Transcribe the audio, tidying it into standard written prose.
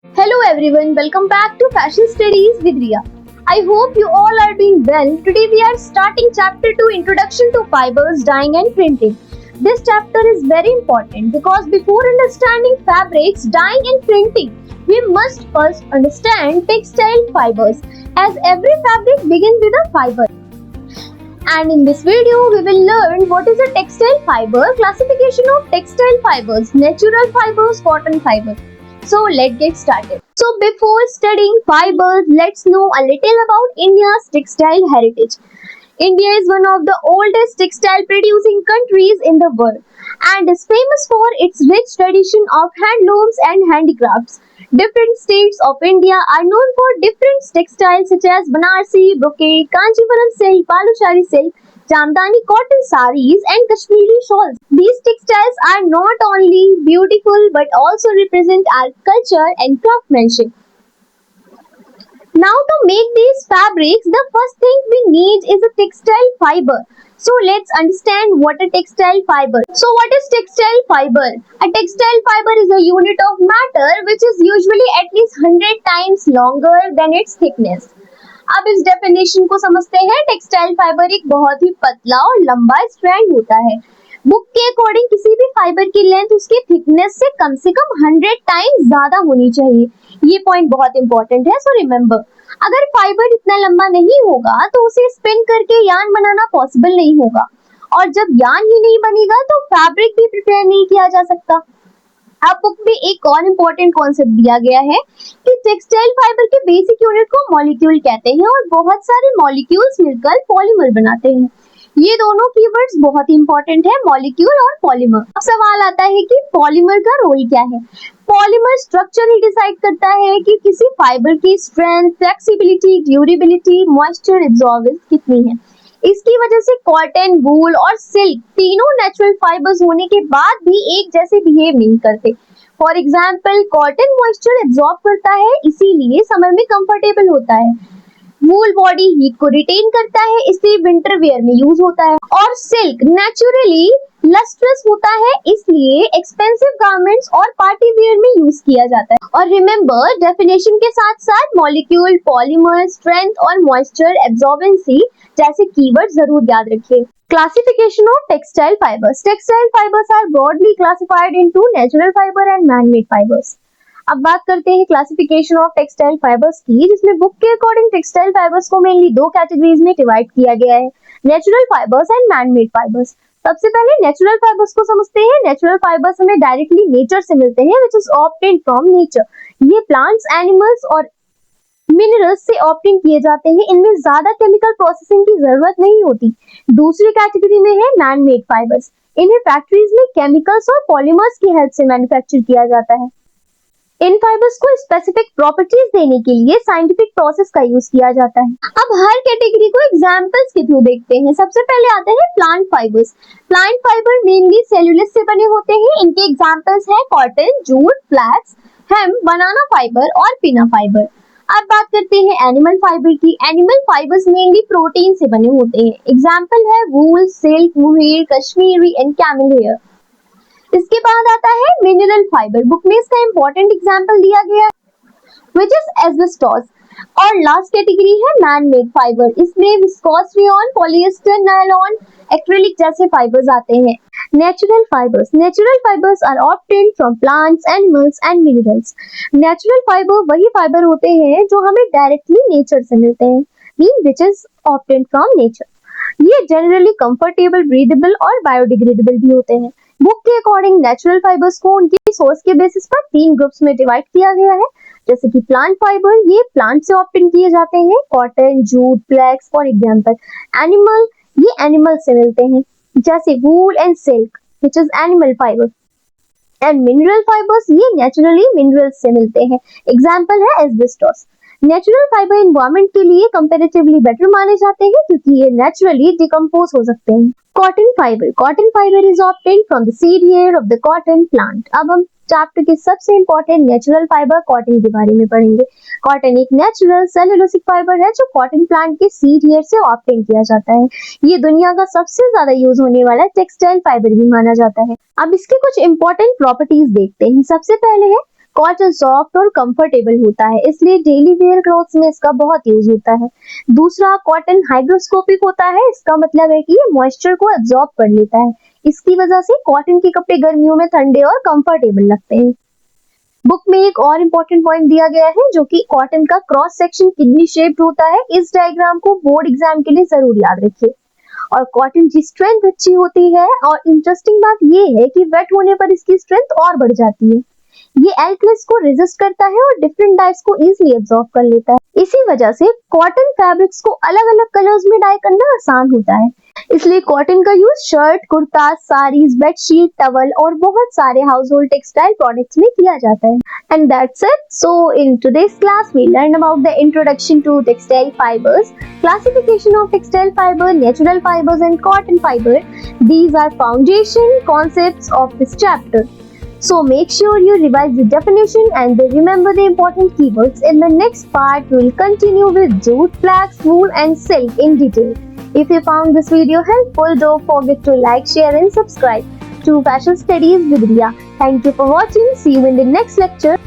Hello everyone, welcome back to Fashion Studies with Ria. I hope you all are doing well. Today we are starting chapter 2, Introduction to Fibers, Dyeing and Printing. This chapter is very important because before understanding fabrics, dyeing and printing, we must first understand textile fibers, as every fabric begins with a fiber. And in this video, we will learn what is a textile fiber, classification of textile fibers, natural fibers, cotton fiber. So let's get started. So before studying fibers, let's know a little about India's textile heritage. India is one of the oldest textile producing countries in the world and is famous for its rich tradition of handlooms and handicrafts. Different states of India are known for different textiles such as Banarsi, brocade, Kanchipuram silk, Palushari silk, Jamdani cotton saris and Kashmiri shawls. These textiles are not only beautiful but also represent our culture and craftsmanship. Now to make these fabrics, the first thing we need is a textile fiber. So let's understand what a textile fiber. So what is textile fiber? A textile fiber is a unit of matter which is usually at least 100 times longer than its thickness. अब इस definition को समझते हैं। Textile fibre एक बहुत ही पतला और लंबा स्ट्रैंड होता है। बुक के अकॉर्डिंग किसी भी फाइबर की लेंथ उसकी थिकनेस से कम 100 टाइम्स ज्यादा होनी चाहिए। ये पॉइंट बहुत इंपॉर्टेंट है, सो रिमेम्बर। अगर फाइबर इतना लंबा नहीं होगा तो उसे स्पिन करके यार्न बनाना पॉसिबल नहीं होगा, और जब यार्न ही नहीं बनेगा तो फैब्रिक भी प्रिपेयर नहीं किया जा सकता। अब बुक में एक और इम्पोर्टेंट कॉन्सेप्ट दिया गया है कि टेक्सटाइल फाइबर के बेसिक यूनिट को मॉलिक्यूल कहते हैं और बहुत सारे मॉलिक्यूल्स मिलकर पॉलीमर बनाते हैं। ये दोनों कीवर्ड्स बहुत ही इंपॉर्टेंट है, मॉलिक्यूल और पॉलीमर। अब सवाल आता है कि पॉलीमर का रोल क्या है। पॉलीमर स्ट्रक्चर ही डिसाइड करता है कि किसी फाइबर की strength, flexibility, durability, moisture absorbance कितनी है। इसकी वजह से कॉटन, वूल और सिल्क तीनों नेचुरल फाइबर्स होने के बाद भी एक जैसे बिहेव नहीं करते। For example, cotton moisture absorb करता है, इसीलिए समर में कंफर्टेबल होता है। वूल बॉडी हीट को रिटेन करता है, इसलिए विंटर वेयर में यूज होता है। और सिल्क नेचुरली लस्ट्रस होता है, इसलिए एक्सपेंसिव गारमेंट्स और पार्टी वेयर में यूज किया जाता है। और रिमेम्बर, डेफिनेशन के साथ साथ मॉलिक्यूल, पॉलीमर, स्ट्रेंथ और मॉइस्चर एब्जॉर्बेंसी जैसे कीवर्ड जरूर याद रखिए। Classification of textile fibres. Textile fibres are broadly classified into natural fibre and man made fibres. अब बात करते हैं क्लासिफिकेशन ऑफ टेक्सटाइल फाइबर्स की, जिसमें बुक के अकॉर्डिंग टेक्सटाइल फाइबर्स को मेनली दो कैटेगरीज में डिवाइड किया गया है, natural fibres and man made fibres. सबसे पहले नेचुरल फाइबर्स को समझते हैं। नेचुरल फाइबर्स हमें डायरेक्टली नेचर से मिलते हैं, which is obtained from nature. ये प्लांट्स, एनिमल्स और मिनरल्स से ऑब्टेन किए जाते हैं। इनमें ज्यादा केमिकल प्रोसेसिंग की जरूरत नहीं होती। दूसरी कैटेगरी में है मैन मेड फाइबर्स। इन्हें फैक्ट्रीज में केमिकल्स और पॉलीमर्स की हेल्प से मैन्युफैक्चर किया जाता है। इन फाइबर्स को स्पेसिफिक प्रॉपर्टीज देने के लिए साइंटिफिक प्रोसेस का यूज किया जाता है। अब हर कैटेगरी को एग्जांपल्स के थ्रू देखते हैं। सबसे पहले आते हैं plant fibres. Plant fibre mainly cellulose से बने होते हैं। इनके एग्जांपल्स हैं cotton, jute, flax, hemp, banana fibre और पिना फाइबर। अब बात करते हैं एनिमल फाइबर की। एनिमल फाइबर्स मेनली प्रोटीन से बने होते हैं। एग्जांपल है wool, silk, mohair, cashmere and camel hair. इसके बाद आता है मिनरल फाइबर। बुक में इसका इंपॉर्टेंट एग्जांपल दिया गया है, व्हिच इज एस्बेस्टोस। और लास्ट कैटेगरी है मैन मेड फाइबर। इसमें viscose rayon, polyester, nylon, acrylic जैसे फाइबर्स आते हैं। Natural fibres. Natural fibres are obtained from plants, animals and minerals. Natural fibre वही फाइबर होते हैं जो हमें डायरेक्टली नेचर से मिलते हैं, mean which is obtained from nature. ये जनरली कंफर्टेबल, ब्रीदेबल और बायोडिग्रेडेबल भी होते हैं। बुक के अकॉर्डिंग नेचुरल फाइबर्स को उनकी सोर्स के बेसिस पर 3 ग्रुप्स में डिवाइड किया गया है, जैसे कि प्लांट फाइबर, ये प्लांट से ऑब्टेन किए जाते हैं, cotton, jute, flax for example. Animal, ये एनिमल से मिलते हैं, जैसे wool and silk which is animal fibre. And mineral fibres, ये नेचुरली मिनरल्स से मिलते हैं। एग्जांपल है एस्बेस्टोस। नेचुरल फाइबर एनवायरनमेंट के लिए कंपैरेटिवली बेटर माने जाते हैं क्योंकि ये नेचुरली डिकम्पोज हो सकते हैं। Cotton fibre. Cotton fibre is obtained from the seed hair of the cotton plant. अब हम चैप्टर के सबसे इंपॉर्टेंट नेचुरल फाइबर कॉटन के बारे में पढ़ेंगे। कॉटन एक नेचुरल सेल्यूलोसिक फाइबर है जो कॉटन प्लांट के सीड हेयर से ऑब्टेन किया जाता है। ये दुनिया का सबसे ज्यादा यूज होने वाला टेक्सटाइल फाइबर भी माना जाता है। अब इसके कुछ इंपॉर्टेंट प्रॉपर्टीज देखते हैं। सबसे पहले है कॉटन सॉफ्ट और कंफर्टेबल होता है, इसलिए डेली वेयर क्लॉथ्स में इसका बहुत यूज होता है। दूसरा, कॉटन हाइग्रोस्कोपिक होता है, इसका मतलब है कि ये मॉइस्चर को एब्जॉर्ब कर लेता है। इसकी वजह से कॉटन के कपड़े गर्मियों में ठंडे और कंफर्टेबल लगते हैं। बुक में एक और इम्पोर्टेंट पॉइंट दिया गया है जो कि कॉटन का क्रॉस सेक्शन किडनी शेप्ड होता है। इस डायग्राम को बोर्ड एग्जाम के लिए जरूर याद रखिए। और कॉटन की स्ट्रेंथ अच्छी होती है और इंटरेस्टिंग बात ये है कि वेट होने पर इसकी स्ट्रेंथ और बढ़ जाती है। ये एल्कलीस को रेजिस्ट करता है और डिफरेंट डाइस को इजीली एब्जॉर्ब कर लेता है। इसी वजह से कॉटन फैब्रिक्स को अलग अलग कलर्स में डाई करना आसान होता है। इसलिए कॉटन का use shirt, kurta, saris, bedsheet, towel और बहुत सारे हाउस होल्ड टेक्सटाइल प्रोडक्ट्स में किया जाता है। And that's it. So in today's class we learn about the introduction to textile fibres, classification of textile fiber, natural fibers and cotton fiber. These are foundation concepts of this chapter. So make sure you revise the definition and remember the important keywords. In the next part, we will continue with jute, flax, wool and silk in detail. If you found this video helpful, don't forget to like, share and subscribe to Fashion Studies with Riya. Thank you for watching. See you in the next lecture.